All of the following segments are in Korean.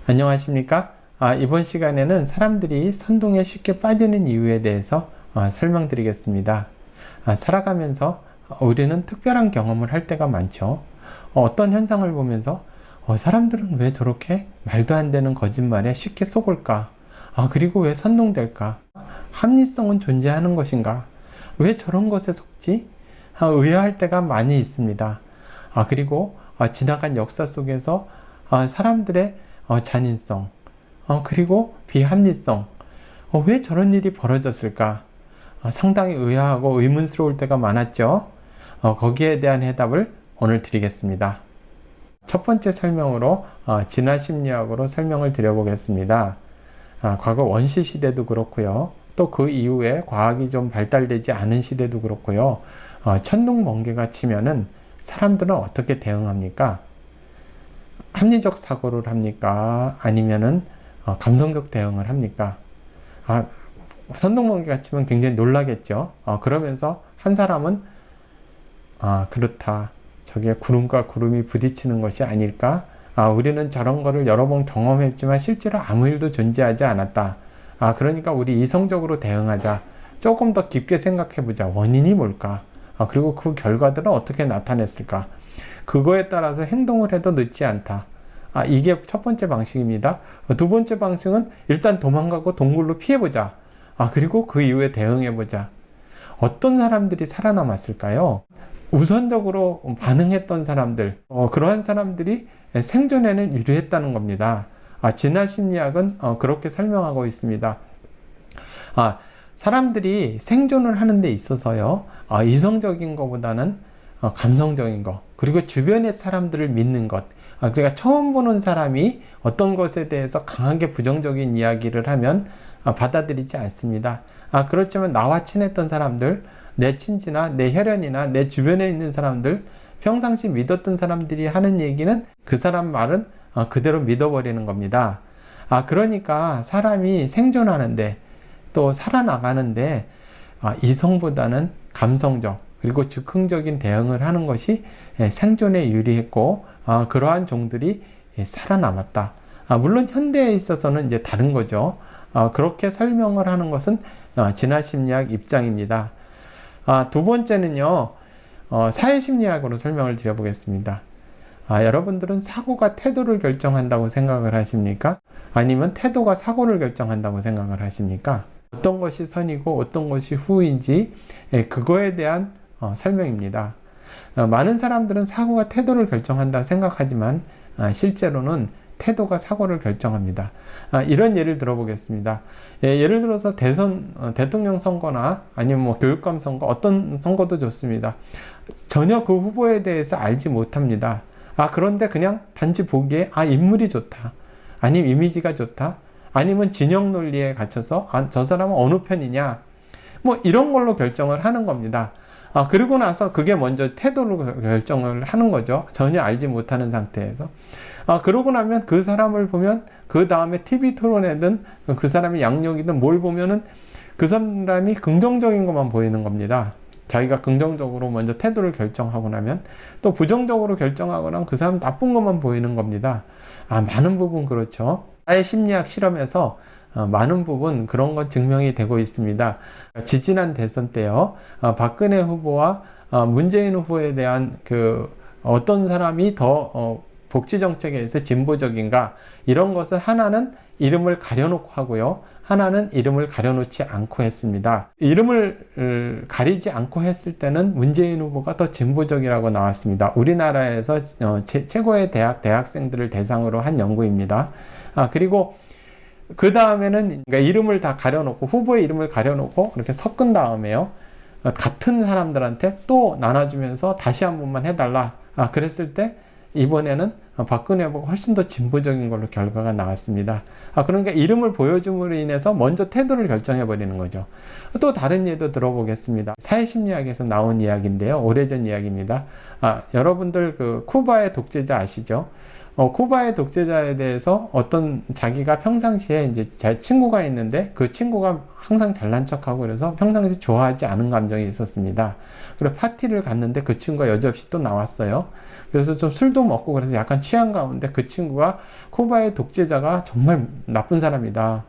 안녕하십니까? 이번 시간에는 사람들이 선동에 쉽게 빠지는 이유에 대해서 설명드리겠습니다. 살아가면서 우리는 특별한 경험을 할 때가 많죠. 어떤 현상을 보면서 사람들은 왜 저렇게 말도 안 되는 거짓말에 쉽게 속을까? 그리고 왜 선동될까? 합리성은 존재하는 것인가? 왜 저런 것에 속지? 의아할 때가 많이 있습니다. 그리고 지나간 역사 속에서 사람들의 잔인성, 그리고 비합리성, 왜 저런 일이 벌어졌을까? 상당히 의아하고 의문스러울 때가 많았죠. 거기에 대한 해답을 오늘 드리겠습니다. 첫 번째 설명으로 진화심리학으로 설명을 드려보겠습니다. 과거 원시 시대도 그렇고요. 또 그 이후에 과학이 좀 발달되지 않은 시대도 그렇고요. 천둥번개가 치면은 사람들은 어떻게 대응합니까? 합리적 사고를 합니까? 아니면은 감성적 대응을 합니까? 선동번개가 치면 굉장히 놀라겠죠. 그러면서 한 사람은 그렇다. 저게 구름과 구름이 부딪히는 것이 아닐까? 우리는 저런 거를 여러 번 경험했지만 실제로 아무 일도 존재하지 않았다. 그러니까 우리 이성적으로 대응하자. 조금 더 깊게 생각해보자. 원인이 뭘까? 그리고 그 결과들은 어떻게 나타냈을까? 그거에 따라서 행동을 해도 늦지 않다. 이게 첫 번째 방식입니다. 두 번째 방식은 일단 도망가고 동굴로 피해보자. 그리고 그 이후에 대응해보자. 어떤 사람들이 살아남았을까요? 우선적으로 반응했던 사람들, 그러한 사람들이 생존에는 유리했다는 겁니다. 진화심리학은 그렇게 설명하고 있습니다. 사람들이 생존을 하는 데 있어서요, 이성적인 것보다는 감성적인 것, 그리고 주변의 사람들을 믿는 것, 그러니까 처음 보는 사람이 어떤 것에 대해서 강하게 부정적인 이야기를 하면 받아들이지 않습니다. 그렇지만 나와 친했던 사람들, 내 친지나 내 혈연이나 내 주변에 있는 사람들, 평상시 믿었던 사람들이 하는 얘기는 그 사람 말은 그대로 믿어버리는 겁니다. 그러니까 사람이 생존하는데 또 살아나가는데 이성보다는 감성적 그리고 즉흥적인 대응을 하는 것이 생존에 유리했고 그러한 종들이 살아남았다. 물론 현대에 있어서는 이제 다른 거죠. 그렇게 설명을 하는 것은 진화심리학 입장입니다. 두 번째는요, 사회심리학으로 설명을 드려보겠습니다. 여러분들은 사고가 태도를 결정한다고 생각을 하십니까? 아니면 태도가 사고를 결정한다고 생각을 하십니까? 어떤 것이 선이고 어떤 것이 후인지 그거에 대한 설명입니다. 많은 사람들은 사고가 태도를 결정한다 생각하지만 실제로는 태도가 사고를 결정합니다. 이런 예를 들어보겠습니다. 예를 들어서 대통령 선거나 아니면 교육감 선거, 어떤 선거도 좋습니다. 전혀 그 후보에 대해서 알지 못합니다. 그런데 그냥 단지 보기에 인물이 좋다. 아니면 이미지가 좋다. 아니면 진영 논리에 갇혀서 저 사람은 어느 편이냐. 이런 걸로 결정을 하는 겁니다. 그리고 나서 그게 먼저 태도로 결정을 하는 거죠. 전혀 알지 못하는 상태에서. 그러고 나면 그 사람을 보면 그 다음에 TV 토론회든 그 사람의 양력이든 뭘 보면은 그 사람이 긍정적인 것만 보이는 겁니다. 자기가 긍정적으로 먼저 태도를 결정하고 나면 또 부정적으로 결정하거나 그 사람 나쁜 것만 보이는 겁니다. 많은 부분 그렇죠. 사회심리학 실험에서 많은 부분 그런 것 증명이 되고 있습니다. 지지난 대선 때요, 박근혜 후보와 문재인 후보에 대한 어떤 사람이 더 복지 정책에 의해서 진보적인가, 이런 것을 하나는 이름을 가려놓고 하고요, 하나는 이름을 가려놓지 않고 했습니다. 이름을 가리지 않고 했을 때는 문재인 후보가 더 진보적이라고 나왔습니다. 우리나라에서 최고의 대학생들을 대상으로 한 연구입니다. 그리고 그 다음에는 그러니까 이름을 다 가려놓고, 후보의 이름을 가려놓고 이렇게 섞은 다음에요, 같은 사람들한테 또 나눠주면서 다시 한 번만 해달라. 그랬을 때 이번에는 박근혜 후보가 훨씬 더 진보적인 걸로 결과가 나왔습니다. 그러니까 이름을 보여줌으로 인해서 먼저 태도를 결정해 버리는 거죠. 또 다른 예도 들어보겠습니다. 사회심리학에서 나온 이야기인데요, 오래전 이야기입니다. 여러분들 쿠바의 독재자 아시죠? 쿠바의 독재자에 대해서 어떤 자기가 평상시에 이제 제 친구가 있는데 그 친구가 항상 잘난 척하고 그래서 평상시 좋아하지 않은 감정이 있었습니다. 그래서 파티를 갔는데 그 친구가 여지없이 또 나왔어요. 그래서 좀 술도 먹고 그래서 약간 취한 가운데 그 친구가 쿠바의 독재자가 정말 나쁜 사람이다.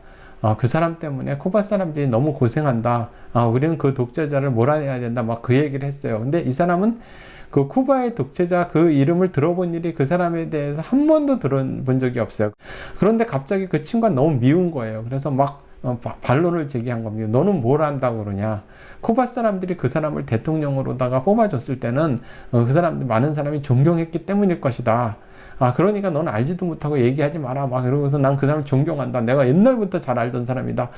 그 사람 때문에 쿠바 사람들이 너무 고생한다. 우리는 그 독재자를 몰아내야 된다. 막 그 얘기를 했어요. 근데 이 사람은 그 쿠바의 독재자 그 이름을 들어본 일이 그 사람에 대해서 한 번도 들어본 적이 없어요. 그런데 갑자기 그 친구가 너무 미운 거예요. 그래서 막 반론을 제기한 겁니다. 너는 뭘 안다고 그러냐. 쿠바 사람들이 그 사람을 대통령으로다가 뽑아줬을 때는 그 사람들 많은 사람이 존경했기 때문일 것이다. 그러니까 너는 알지도 못하고 얘기하지 마라. 막 이러면서 난 그 사람을 존경한다. 내가 옛날부터 잘 알던 사람이다.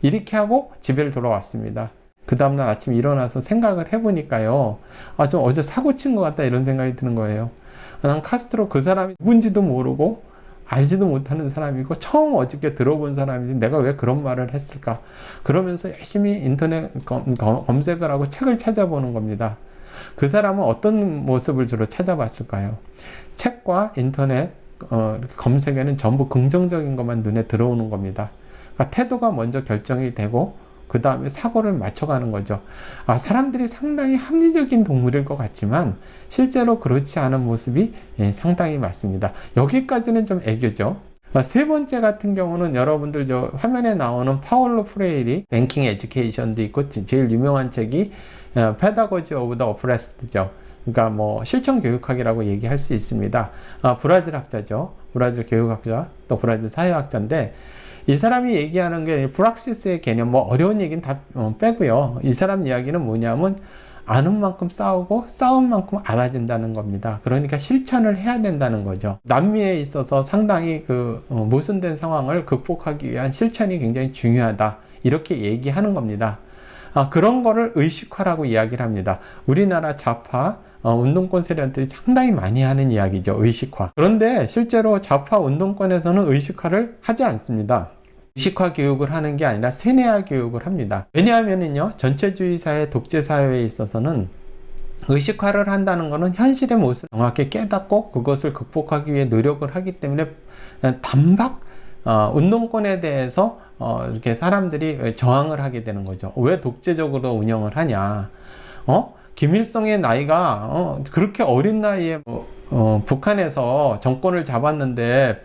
이렇게 하고 집에 돌아왔습니다. 그 다음날 아침 일어나서 생각을 해보니까요. 좀 어제 사고 친 것 같다 이런 생각이 드는 거예요. 난 카스트로 그 사람이 누군지도 모르고 알지도 못하는 사람이고 처음 어저께 들어본 사람인데 내가 왜 그런 말을 했을까? 그러면서 열심히 인터넷 검색을 하고 책을 찾아보는 겁니다. 그 사람은 어떤 모습을 주로 찾아봤을까요? 책과 인터넷 검색에는 전부 긍정적인 것만 눈에 들어오는 겁니다. 그러니까 태도가 먼저 결정이 되고 그 다음에 사고를 맞춰가는 거죠. 사람들이 상당히 합리적인 동물일 것 같지만 실제로 그렇지 않은 모습이 상당히 많습니다. 여기까지는 좀 애교죠. 세 번째 같은 경우는 여러분들 저 화면에 나오는 파울로 프레일이 뱅킹 에듀케이션도 있고 제일 유명한 책이 페다고지 오브 더 오프레스드죠. 그러니까 뭐 실천 교육학이라고 얘기할 수 있습니다. 브라질 학자죠. 브라질 교육학자 또 브라질 사회학자인데 이 사람이 얘기하는 게 프락시스의 개념, 뭐 어려운 얘기는 다 빼고요. 이 사람 이야기는 뭐냐면 아는 만큼 싸우고 싸운 만큼 알아진다는 겁니다. 그러니까 실천을 해야 된다는 거죠. 남미에 있어서 상당히 모순된 상황을 극복하기 위한 실천이 굉장히 중요하다. 이렇게 얘기하는 겁니다. 그런 거를 의식화라고 이야기를 합니다. 우리나라 좌파 운동권 세력들이 상당히 많이 하는 이야기죠. 의식화. 그런데 실제로 좌파 운동권에서는 의식화를 하지 않습니다. 의식화 교육을 하는 게 아니라 세뇌화 교육을 합니다. 왜냐하면요, 전체주의 사회, 독재 사회에 있어서는 의식화를 한다는 것은 현실의 모습을 정확히 깨닫고 그것을 극복하기 위해 노력을 하기 때문에 단박 운동권에 대해서 이렇게 사람들이 저항을 하게 되는 거죠. 왜 독재적으로 운영을 하냐? 김일성의 나이가 그렇게 어린 나이에 북한에서 정권을 잡았는데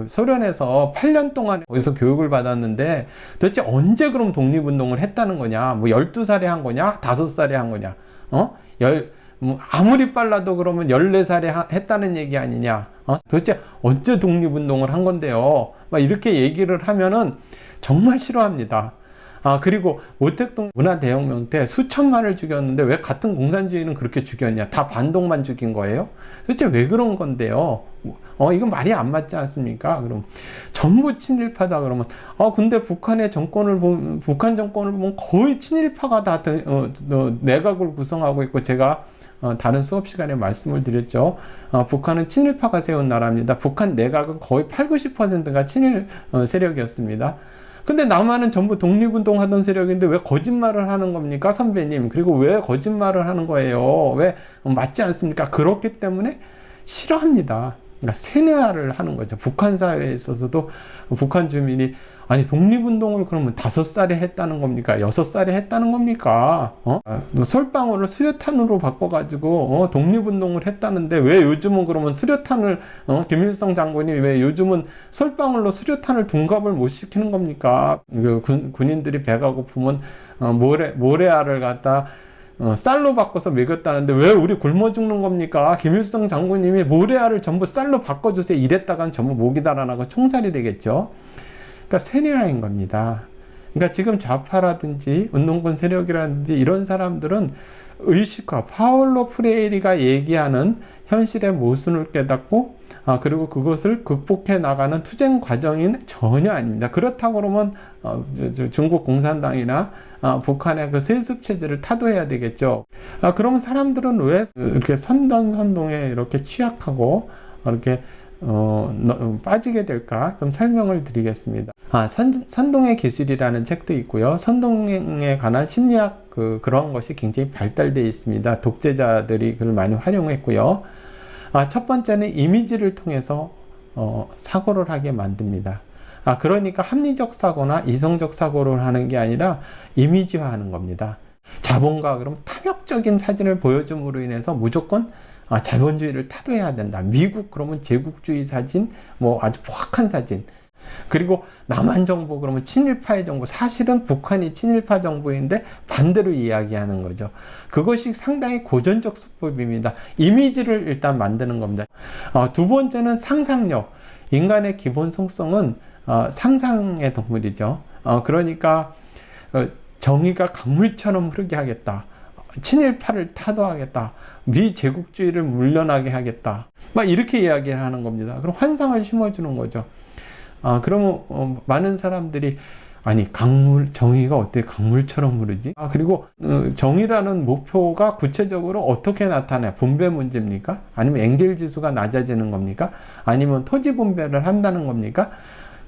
소련에서 8년 동안 거기서 교육을 받았는데 도대체 언제 그럼 독립운동을 했다는 거냐? 뭐 12살에 한 거냐? 5살에 한 거냐? 아무리 빨라도 그러면 14살에 했다는 얘기 아니냐? 도대체 언제 독립운동을 한 건데요? 막 이렇게 얘기를 하면은 정말 싫어합니다. 그리고 오택동 문화대혁명 때 수천만을 죽였는데 왜 같은 공산주의는 그렇게 죽였냐? 다 반동만 죽인 거예요? 도대체 왜 그런 건데요? 이건 말이 안 맞지 않습니까? 그럼 전부 친일파다 그러면 근데 북한 정권을 보면 거의 친일파가 다 내각을 구성하고 있고 제가 다른 수업 시간에 말씀을 드렸죠. 북한은 친일파가 세운 나라입니다. 북한 내각은 거의 80~90%가 친일 세력이었습니다. 근데 남한은 전부 독립운동 하던 세력인데 왜 거짓말을 하는 겁니까, 선배님? 그리고 왜 거짓말을 하는 거예요? 왜 맞지 않습니까? 그렇기 때문에 싫어합니다. 그러니까 세뇌화를 하는 거죠. 북한 사회에 있어서도 북한 주민이 독립운동을 그러면 5살에 했다는 겁니까? 6살에 했다는 겁니까? 솔방울을 수류탄으로 바꿔가지고 독립운동을 했다는데 왜 요즘은 그러면 수류탄을 김일성 장군이 왜 요즘은 솔방울로 수류탄을 둔갑을 못 시키는 겁니까? 군인들이 배가 고프면 모래알을 갖다 쌀로 바꿔서 먹였다는데 왜 우리 굶어 죽는 겁니까? 김일성 장군님이 모래알을 전부 쌀로 바꿔주세요. 이랬다간 전부 목이 달아나고 총살이 되겠죠. 그러니까 세뇌화인 겁니다. 그러니까 지금 좌파라든지 운동권 세력이라든지 이런 사람들은 의식화, 파울로 프레이리가 얘기하는 현실의 모순을 깨닫고 그리고 그것을 극복해 나가는 투쟁 과정은 전혀 아닙니다. 그렇다고 그러면 중국 공산당이나 북한의 그 세습 체제를 타도해야 되겠죠. 그러면 사람들은 왜 이렇게 선동에 이렇게 취약하고 이렇게 빠지게 될까 좀 설명을 드리겠습니다. 선동의 기술이라는 책도 있고요. 선동에 관한 심리학 그런 것이 굉장히 발달되어 있습니다. 독재자들이 그걸 많이 활용했고요. 첫 번째는 이미지를 통해서 사고를 하게 만듭니다. 그러니까 합리적 사고나 이성적 사고를 하는 게 아니라 이미지화하는 겁니다. 자본가 그럼 탐욕적인 사진을 보여줌으로 인해서 무조건 자본주의를 타도해야 된다. 미국 그러면 제국주의 사진, 뭐 아주 포악한 사진. 그리고 남한 정부 그러면 친일파의 정부. 사실은 북한이 친일파 정부인데 반대로 이야기하는 거죠. 그것이 상당히 고전적 수법입니다. 이미지를 일단 만드는 겁니다. 두 번째는 상상력. 인간의 기본 속성은 상상의 동물이죠. 그러니까 정의가 강물처럼 흐르게 하겠다. 친일파를 타도하겠다. 미제국주의를 물러나게 하겠다. 막 이렇게 이야기를 하는 겁니다. 그럼 환상을 심어주는 거죠. 그러면 많은 사람들이 아니 정의가 어떻게 강물처럼 흐르지? 그리고 정의라는 목표가 구체적으로 어떻게 나타나요? 분배 문제입니까? 아니면 엔겔 지수가 낮아지는 겁니까? 아니면 토지 분배를 한다는 겁니까?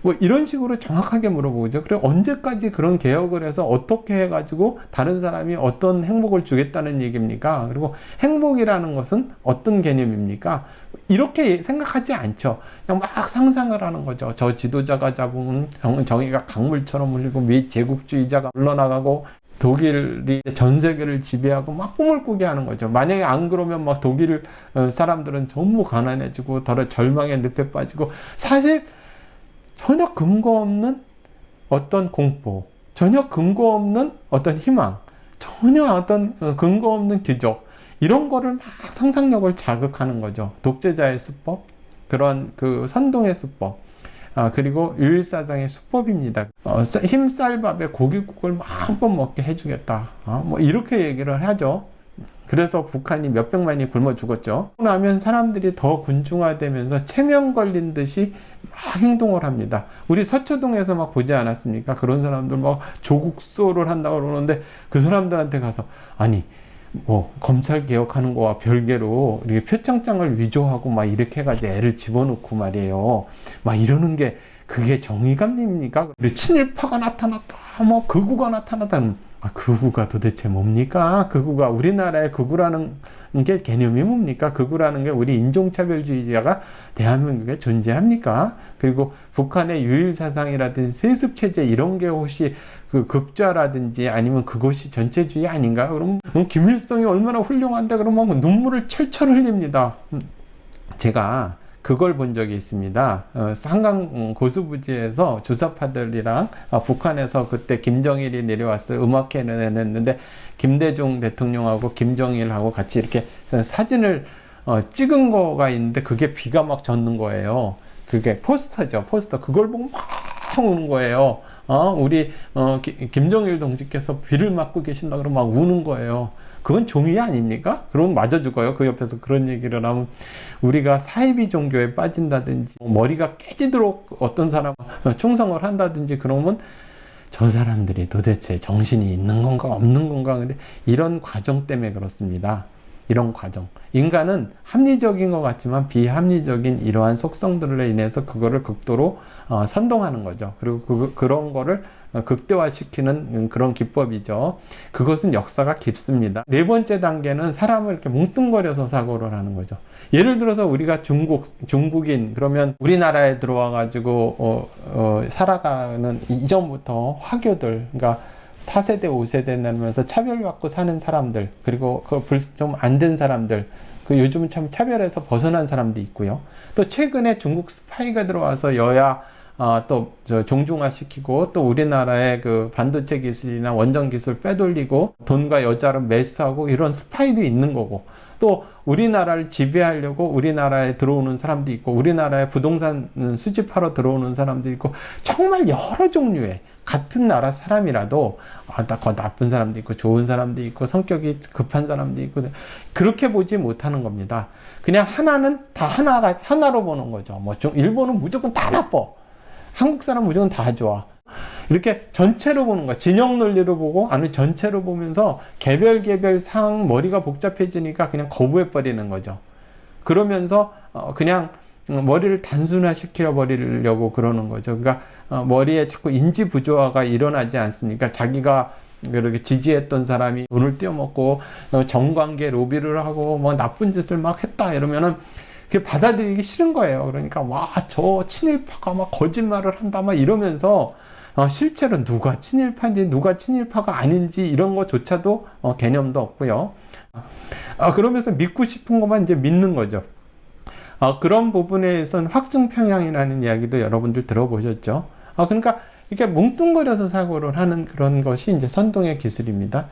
뭐 이런 식으로 정확하게 물어보죠. 그리고 언제까지 그런 개혁을 해서 어떻게 해가지고 다른 사람이 어떤 행복을 주겠다는 얘기입니까? 그리고 행복이라는 것은 어떤 개념입니까? 이렇게 생각하지 않죠. 그냥 막 상상을 하는 거죠. 저 지도자가 잡은 정의가 강물처럼 흘리고 미제국주의자가 물러나가고 독일이 전 세계를 지배하고 막 꿈을 꾸게 하는 거죠. 만약에 안 그러면 막 독일 사람들은 전부 가난해지고 더러 절망의 늪에 빠지고 사실 전혀 근거 없는 어떤 공포, 전혀 근거 없는 어떤 희망, 전혀 어떤 근거 없는 기적, 이런 거를 막 상상력을 자극하는 거죠. 독재자의 수법, 그런 그 선동의 수법, 그리고 유일사상의 수법입니다. 힘쌀밥에 고깃국을 마음껏 먹게 해주겠다. 뭐 이렇게 얘기를 하죠. 그래서 북한이 몇백만이 굶어 죽었죠. 나면 사람들이 더 군중화되면서 체면 걸린 듯이 막 행동을 합니다. 우리 서초동에서 막 보지 않았습니까? 그런 사람들 막 조국소를 한다고 그러는데 그 사람들한테 가서 아니 뭐 검찰 개혁하는 거와 별개로 이렇게 표창장을 위조하고 막 이렇게 해가지고 애를 집어넣고 말이에요. 막 이러는 게 그게 정의감입니까? 우리 친일파가 나타났다, 뭐 극우가 나타났다. 극우가 도대체 뭡니까? 극우가 우리나라의 극우라는 게 개념이 뭡니까? 극우라는 게 우리 인종차별주의자가 대한민국에 존재합니까? 그리고 북한의 유일사상이라든지 세습체제 이런 게 혹시 그 극좌라든지 아니면 그것이 전체주의 아닌가? 그럼 김일성이 얼마나 훌륭한데 그러면 눈물을 철철 흘립니다. 제가 그걸 본 적이 있습니다. 한강 고수부지에서 주사파들이랑 북한에서 그때 김정일이 내려왔어요. 음악회를 했는데 김대중 대통령하고 김정일하고 같이 이렇게 사진을 찍은 거가 있는데 그게 비가 막 젖는 거예요. 그게 포스터죠. 포스터. 그걸 보고 막 우는 거예요. 우리 김정일 동지께서 비를 맞고 계신다 그러면 막 우는 거예요. 그건 종이 아닙니까? 그럼 맞아 죽어요. 그 옆에서 그런 얘기를 하면 우리가 사이비 종교에 빠진다든지 머리가 깨지도록 어떤 사람 충성을 한다든지 그러면 저 사람들이 도대체 정신이 있는 건가 없는 건가. 근데 이런 과정 때문에 그렇습니다. 이런 과정. 인간은 합리적인 것 같지만 비합리적인 이러한 속성들로 인해서 그거를 극도로 선동하는 거죠. 그리고 그런 거를 극대화시키는 그런 기법이죠. 그것은 역사가 깊습니다. 네 번째 단계는 사람을 이렇게 뭉뚱거려서 사고를 하는 거죠. 예를 들어서 우리가 중국인 그러면 우리나라에 들어와 가지고 살아가는 이전부터 화교들, 그러니까 4세대, 5세대 내면서 차별받고 사는 사람들, 그리고 좀 안 된 사람들, 요즘은 참 차별에서 벗어난 사람도 있고요. 또 최근에 중국 스파이가 들어와서 여야 또 종중화 시키고 또 우리나라의 그 반도체 기술이나 원전 기술 빼돌리고 돈과 여자를 매수하고 이런 스파이도 있는 거고, 또 우리나라를 지배하려고 우리나라에 들어오는 사람도 있고 우리나라에 부동산 수집하러 들어오는 사람도 있고 정말 여러 종류의 같은 나라 사람이라도 나쁜 사람도 있고 좋은 사람도 있고 성격이 급한 사람도 있고 그렇게 보지 못하는 겁니다. 그냥 하나는 다 하나로 보는 거죠. 뭐 일본은 무조건 다 나빠. 한국 사람 무조건 다 좋아. 이렇게 전체로 보는 거야. 진영 논리로 보고 아니 전체로 보면서 개별 상황 머리가 복잡해지니까 그냥 거부해 버리는 거죠. 그러면서 그냥 머리를 단순화 시켜 버리려고 그러는 거죠. 그러니까 머리에 자꾸 인지 부조화가 일어나지 않습니까? 자기가 그렇게 지지했던 사람이 돈을 떼어먹고 정관계 로비를 하고 뭐 나쁜 짓을 막 했다 이러면은 그게 받아들이기 싫은 거예요. 그러니까 와, 저 친일파가 막 거짓말을 한다 막 이러면서 실제로 누가 친일파인지 누가 친일파가 아닌지 이런 것조차도 개념도 없고요. 그러면서 믿고 싶은 것만 이제 믿는 거죠. 그런 부분에선 확증 평양이라는 이야기도 여러분들 들어보셨죠? 그러니까 이렇게 뭉뚱그려서 사고를 하는 그런 것이 이제 선동의 기술입니다.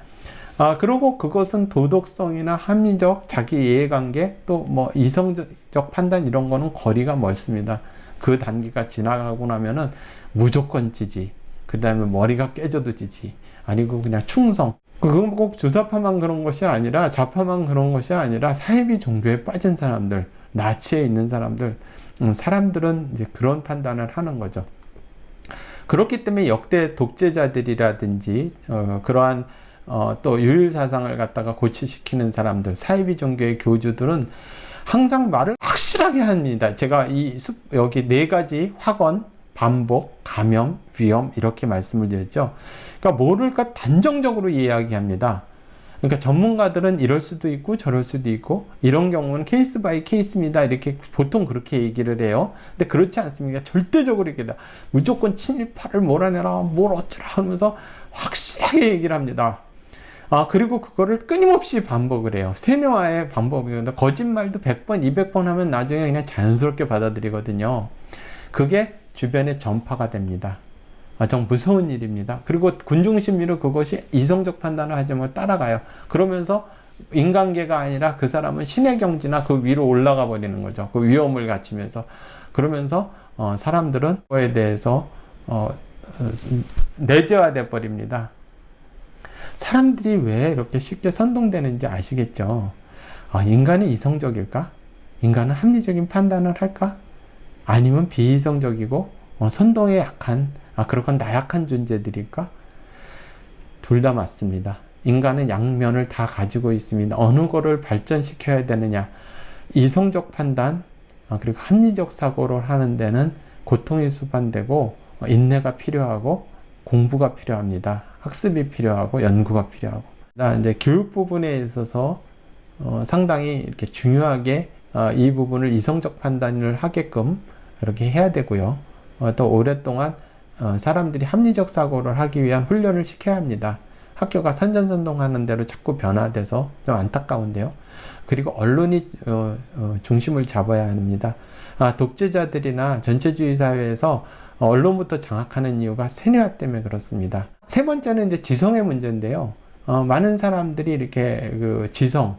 그리고 그것은 도덕성이나 합리적 자기 이해관계 또 뭐 이성적 판단 이런 거는 거리가 멀습니다. 그 단계가 지나가고 나면은 무조건 지지, 그 다음에 머리가 깨져도 지지, 아니고 그냥 충성. 그건 꼭 주사파만 그런 것이 아니라 좌파만 그런 것이 아니라 사이비 종교에 빠진 사람들, 나치에 있는 사람들, 사람들은 이제 그런 판단을 하는 거죠. 그렇기 때문에 역대 독재자들이라든지 그러한 또 유일사상을 갖다가 고취시키는 사람들, 사이비 종교의 교주들은 항상 말을 확실하게 합니다. 제가 여기 4가지 확언, 반복, 감염, 위험 이렇게 말씀을 드렸죠. 그러니까 뭐를까 단정적으로 이야기합니다. 그러니까 전문가들은 이럴 수도 있고 저럴 수도 있고 이런 경우는 케이스 바이 케이스입니다. 이렇게 보통 그렇게 얘기를 해요. 근데 그렇지 않습니다. 절대적으로 이렇게 무조건 친일파를 몰아내라 뭘 어쩌라 하면서 확실하게 얘기를 합니다. 그리고 그거를 끊임없이 반복을 해요. 세뇌화의 반복이거든요. 거짓말도 100번, 200번 하면 나중에 그냥 자연스럽게 받아들이거든요. 그게 주변에 전파가 됩니다. 정 무서운 일입니다. 그리고 군중심리로 그것이 이성적 판단을 하지 못하고 따라가요. 그러면서 인간계가 아니라 그 사람은 신의 경지나 그 위로 올라가 버리는 거죠. 그 위험을 갖추면서. 그러면서 사람들은 그거에 대해서 내재화돼 버립니다. 사람들이 왜 이렇게 쉽게 선동되는지 아시겠죠? 인간이 이성적일까? 인간은 합리적인 판단을 할까? 아니면 비이성적이고 선동에 약한 그렇건 나약한 존재들일까? 둘 다 맞습니다. 인간은 양면을 다 가지고 있습니다. 어느 거를 발전시켜야 되느냐? 이성적 판단 그리고 합리적 사고를 하는 데는 고통이 수반되고 인내가 필요하고 공부가 필요합니다. 학습이 필요하고 연구가 필요하고. 이제 교육 부분에 있어서 상당히 이렇게 중요하게 이 부분을 이성적 판단을 하게끔 이렇게 해야 되고요. 또 오랫동안 사람들이 합리적 사고를 하기 위한 훈련을 시켜야 합니다. 학교가 선전선동하는 대로 자꾸 변화돼서 좀 안타까운데요. 그리고 언론이 중심을 잡아야 합니다. 독재자들이나 전체주의 사회에서 언론부터 장악하는 이유가 세뇌화 때문에 그렇습니다. 세 번째는 이제 지성의 문제인데요. 많은 사람들이 이렇게 지성,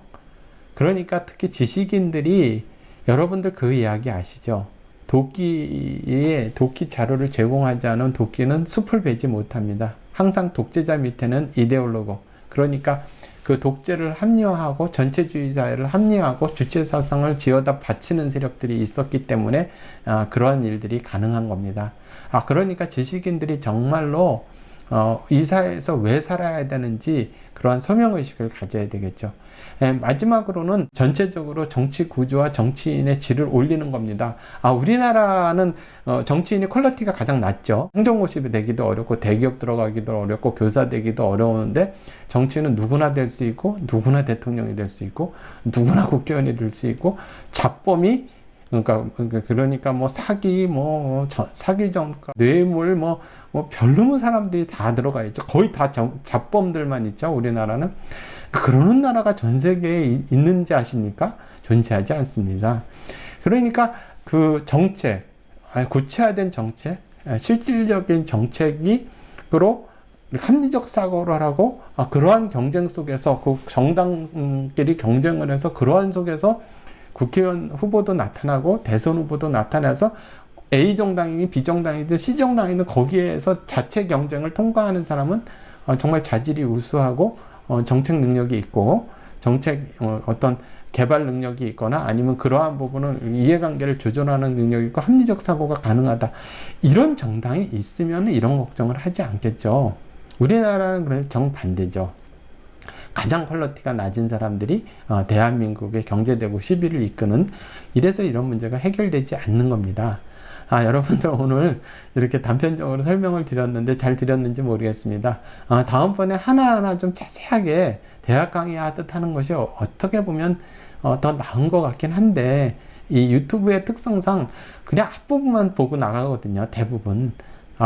그러니까 특히 지식인들이 여러분들 그 이야기 아시죠? 도끼 자료를 제공하지 않은 도끼는 숲을 베지 못합니다. 항상 독재자 밑에는 이데올로고, 그러니까 그 독재를 합리화하고 전체주의 사회를 합리화하고 주체 사상을 지어다 바치는 세력들이 있었기 때문에 그러한 일들이 가능한 겁니다. 그러니까 지식인들이 정말로 이 사회에서 왜 살아야 되는지 그러한 소명의식을 가져야 되겠죠. 마지막으로는 전체적으로 정치 구조와 정치인의 질을 올리는 겁니다. 우리나라는 정치인의 퀄리티가 가장 낮죠. 행정고시 되기도 어렵고 대기업 들어가기도 어렵고 교사 되기도 어려운데 정치인은 누구나 될 수 있고 누구나 대통령이 될 수 있고 누구나 국회의원이 될 수 있고 잡범이 그러니까 뭐 사기, 사기 전과, 뇌물, 별놈의 사람들이 다 들어가 있죠. 거의 다 잡범들만 있죠. 우리나라는. 그러는 나라가 전 세계에 있는지 아십니까? 존재하지 않습니다. 그러니까 그 정책, 구체화된 정책, 실질적인 정책으로 합리적 사고를 하고 그러한 경쟁 속에서 그 정당끼리 경쟁을 해서 그러한 속에서 국회의원 후보도 나타나고 대선 후보도 나타나서 A 정당이든 B 정당이든 C 정당이든 거기에서 자체 경쟁을 통과하는 사람은 정말 자질이 우수하고 정책 능력이 있고 정책 어떤 개발 능력이 있거나 아니면 그러한 부분은 이해관계를 조절하는 능력이 있고 합리적 사고가 가능하다. 이런 정당이 있으면 이런 걱정을 하지 않겠죠. 우리나라는 그래서 정반대죠. 가장 퀄리티가 낮은 사람들이 대한민국의 경제대국 시비를 이끄는, 이래서 이런 문제가 해결되지 않는 겁니다. 여러분들 오늘 이렇게 단편적으로 설명을 드렸는데 잘 드렸는지 모르겠습니다. 다음번에 하나하나 좀 자세하게 대학 강의하듯 하는 것이 어떻게 보면 더 나은 것 같긴 한데, 이 유튜브의 특성상 그냥 앞부분만 보고 나가거든요, 대부분.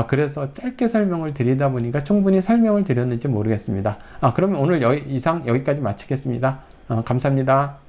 그래서 짧게 설명을 드리다 보니까 충분히 설명을 드렸는지 모르겠습니다. 그러면 오늘 이상 여기까지 마치겠습니다. 감사합니다.